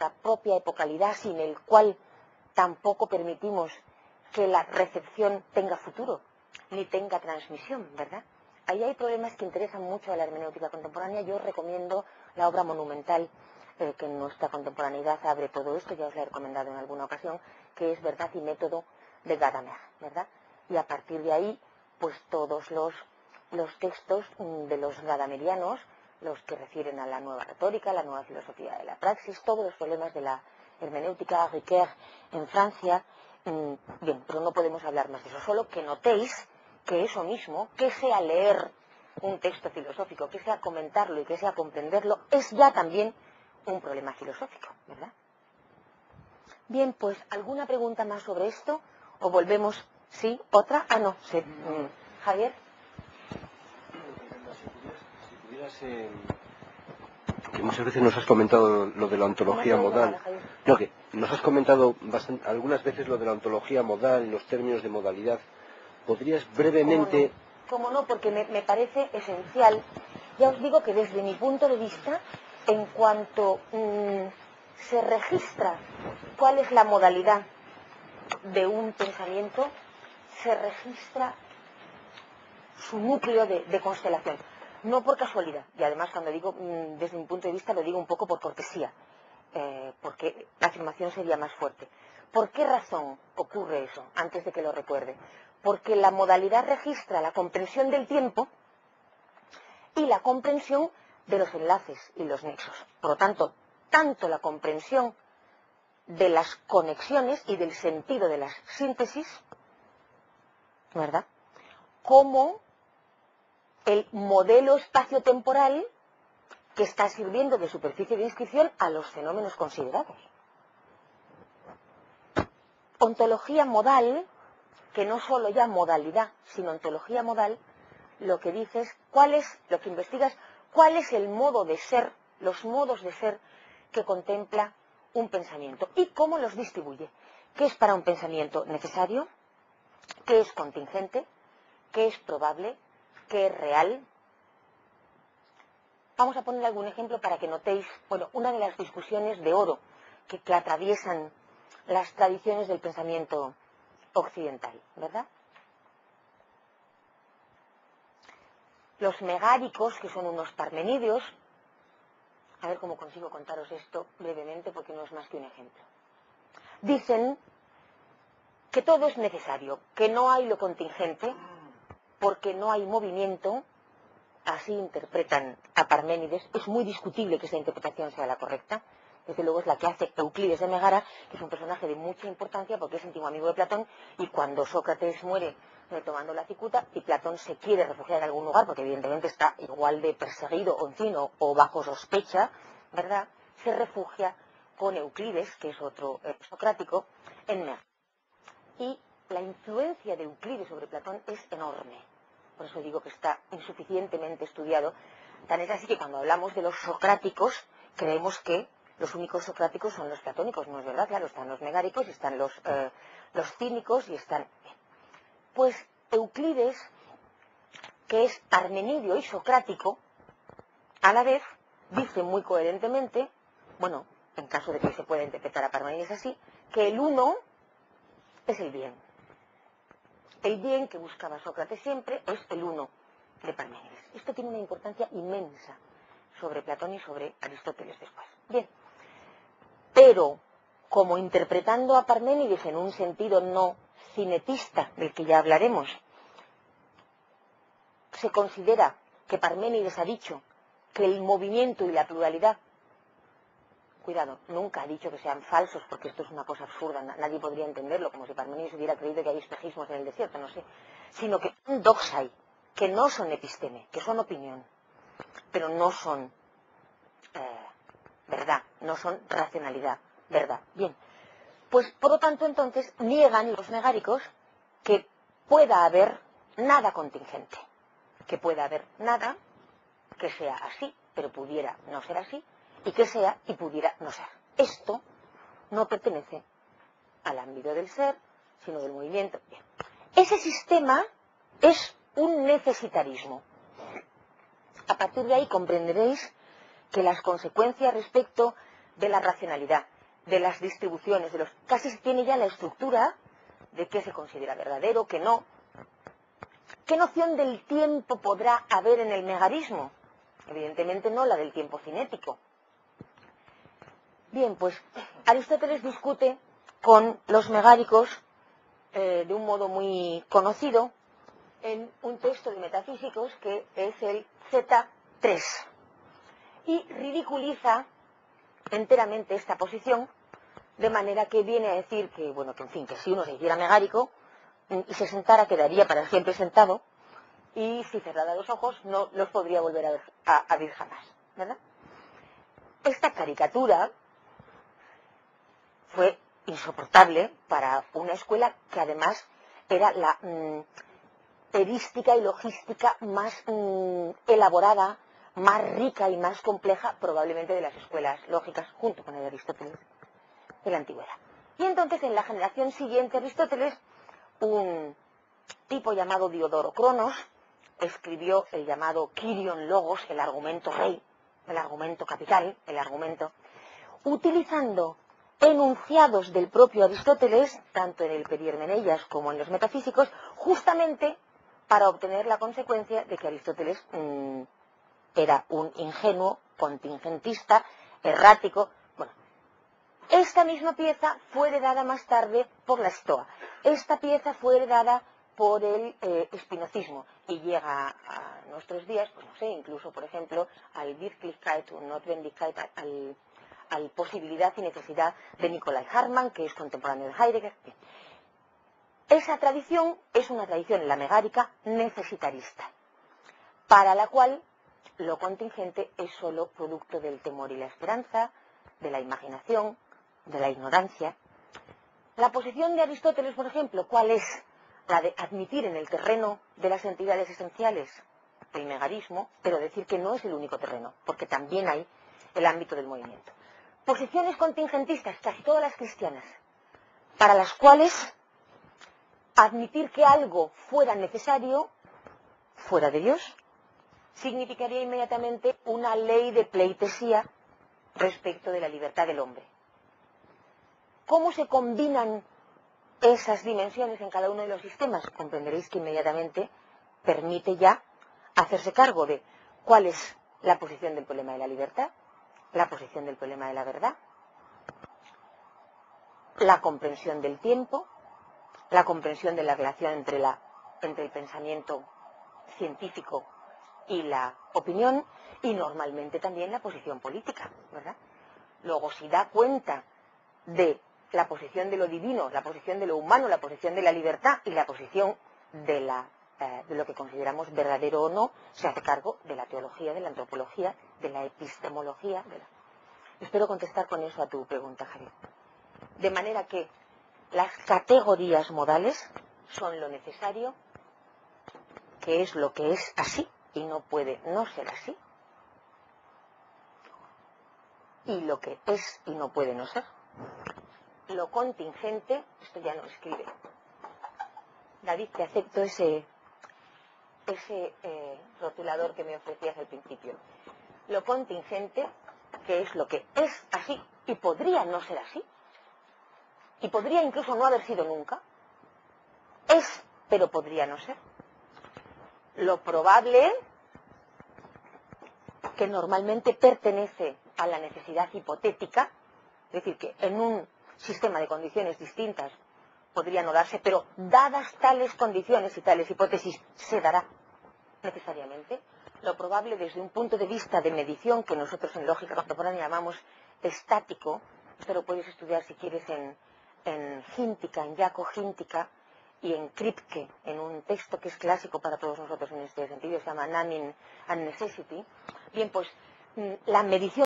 nuestra propia epocalidad, sin el cual tampoco permitimos que la recepción tenga futuro, ni tenga transmisión, ¿verdad? Ahí hay problemas que interesan mucho a la hermenéutica contemporánea. Yo os recomiendo la obra monumental que en nuestra contemporaneidad abre todo esto, ya os la he recomendado en alguna ocasión, que es Verdad y Método de Gadamer, ¿verdad? Y a partir de ahí, pues todos los textos de los gadamerianos, los que refieren a la nueva retórica, la nueva filosofía de la praxis, todos los problemas de la hermenéutica, Ricoeur en Francia. Bien, pero no podemos hablar más de eso, solo que notéis que eso mismo, que sea leer un texto filosófico, que sea comentarlo y que sea comprenderlo, es ya también un problema filosófico, ¿verdad? Bien, pues, ¿alguna pregunta más sobre esto? ¿O volvemos? ¿Sí? ¿Otra? Ah, no, sí. Javier. Si pudieras, que muchas veces nos has comentado lo de la ontología modal. No, que nos has comentado algunas veces lo de la ontología modal, los términos de modalidad. ¿Podrías brevemente...? ¿Cómo no? Porque me parece esencial. Ya os digo que desde mi punto de vista, en cuanto se registra cuál es la modalidad de un pensamiento, se registra su núcleo de constelación. No por casualidad. Y además, cuando digo desde mi punto de vista, lo digo un poco por cortesía, porque la afirmación sería más fuerte. ¿Por qué razón ocurre eso? Antes de que lo recuerde. Porque la modalidad registra la comprensión del tiempo y la comprensión de los enlaces y los nexos. Por lo tanto, tanto la comprensión de las conexiones y del sentido de las síntesis, ¿verdad?, como el modelo espaciotemporal que está sirviendo de superficie de inscripción a los fenómenos considerados. Ontología modal, que no solo ya modalidad, sino ontología modal, lo que dices, lo que investigas, cuál es el modo de ser, los modos de ser que contempla un pensamiento y cómo los distribuye. ¿Qué es para un pensamiento necesario? ¿Qué es contingente? ¿Qué es probable? ¿Qué es real? Vamos a poner algún ejemplo para que notéis, bueno, una de las discusiones de oro que atraviesan las tradiciones del pensamiento occidental, ¿verdad? Los megáricos, que son unos parmenidios, a ver cómo consigo contaros esto brevemente porque no es más que un ejemplo. Dicen que todo es necesario, que no hay lo contingente, porque no hay movimiento, así interpretan a Parménides. Es muy discutible que esa interpretación sea la correcta. Desde luego es la que hace Euclides de Megara, que es un personaje de mucha importancia porque es antiguo amigo de Platón, y cuando Sócrates muere tomando la cicuta y Platón se quiere refugiar en algún lugar, porque evidentemente está igual de perseguido o en fin, o bajo sospecha, ¿verdad?, se refugia con Euclides, que es otro socrático, en Megara. Y la influencia de Euclides sobre Platón es enorme. Por eso digo que está insuficientemente estudiado. Tan es así que cuando hablamos de los socráticos, creemos que los únicos socráticos son los platónicos. No es verdad, claro, están los megáricos, están los cínicos y están... Pues Euclides, que es parmenidio y socrático, a la vez dice muy coherentemente, bueno, en caso de que se pueda interpretar a Parmenides así, que el uno es el bien. El bien que buscaba Sócrates siempre es el uno de Parménides. Esto tiene una importancia inmensa sobre Platón y sobre Aristóteles después. Bien, pero como interpretando a Parménides en un sentido no cinetista, del que ya hablaremos, se considera que Parménides ha dicho que el movimiento y la pluralidad, cuidado, nunca ha dicho que sean falsos, porque esto es una cosa absurda, nadie podría entenderlo, como si Parménides hubiera creído que hay espejismos en el desierto, no sé, sino que son doxai, que no son episteme, que son opinión, pero no son verdad, no son racionalidad, verdad. Bien, pues por lo tanto entonces niegan los megáricos que pueda haber nada contingente, que pueda haber nada que sea así, pero pudiera no ser así, y que sea y pudiera no ser. Esto no pertenece al ámbito del ser, sino del movimiento. Bien. Ese sistema es un necesitarismo. A partir de ahí comprenderéis que las consecuencias respecto de la racionalidad, de las distribuciones, casi se tiene ya la estructura de qué se considera verdadero, qué no. ¿Qué noción del tiempo podrá haber en el megarismo? Evidentemente no la del tiempo cinético. Bien, pues Aristóteles discute con los megáricos de un modo muy conocido en un texto de metafísicos que es el Z3 y ridiculiza enteramente esta posición, de manera que viene a decir que, bueno, que en fin, que si uno se hiciera megárico y se sentara, quedaría para siempre sentado, y si cerrara los ojos no los podría volver a abrir jamás, ¿verdad? Esta caricatura fue insoportable para una escuela que además era la erística y logística más elaborada, más rica y más compleja probablemente de las escuelas lógicas, junto con el de Aristóteles de la antigüedad. Y entonces en la generación siguiente a Aristóteles, un tipo llamado Diodoro Cronos escribió el llamado Kyrion Logos, el argumento rey, el argumento capital, el argumento, utilizando enunciados del propio Aristóteles, tanto en el Perihermeneias como en los metafísicos, justamente para obtener la consecuencia de que Aristóteles era un ingenuo, contingentista, errático. Bueno, esta misma pieza fue heredada más tarde por la Stoa. Esta pieza fue heredada por el espinocismo y llega a nuestros días, pues no sé, incluso por ejemplo al Wirklichkeit und Notwendigkeit, al posibilidad y necesidad de Nicolai Hartmann, que es contemporáneo de Heidegger. Esa tradición es una tradición, la megárica, necesitarista, para la cual lo contingente es solo producto del temor y la esperanza, de la imaginación, de la ignorancia. La posición de Aristóteles, por ejemplo, ¿cuál es? La de admitir en el terreno de las entidades esenciales el megarismo, pero decir que no es el único terreno, porque también hay el ámbito del movimiento. Posiciones contingentistas, casi todas las cristianas, para las cuales admitir que algo fuera necesario, fuera de Dios, significaría inmediatamente una ley de pleitesía respecto de la libertad del hombre. ¿Cómo se combinan esas dimensiones en cada uno de los sistemas? Comprenderéis que inmediatamente permite ya hacerse cargo de cuál es la posición del problema de la libertad, la posición del problema de la verdad, la comprensión del tiempo, la comprensión de la relación entre el pensamiento científico y la opinión, y normalmente también la posición política, ¿verdad? Luego, si da cuenta de la posición de lo divino, la posición de lo humano, la posición de la libertad y la posición de lo que consideramos verdadero o no, se hace cargo de la teología, de la antropología, de la epistemología. Espero contestar con eso a tu pregunta, Javier. De manera que las categorías modales son lo necesario, que es lo que es así y no puede no ser así, y lo que es y no puede no ser. Lo contingente, esto ya no escribe David, te acepto ese rotulador que me ofrecías al principio. Lo contingente, que es lo que es así y podría no ser así, y podría incluso no haber sido nunca, es, pero podría no ser. Lo probable, que normalmente pertenece a la necesidad hipotética, es decir, que en un sistema de condiciones distintas podría no darse, pero dadas tales condiciones y tales hipótesis se dará necesariamente. Lo probable desde un punto de vista de medición que nosotros en lógica contemporánea llamamos estático, esto lo puedes estudiar si quieres en Hintica, en Jaco Hintica y en Kripke, en un texto que es clásico para todos nosotros en este sentido, se llama Naming and Necessity. Bien, pues la medición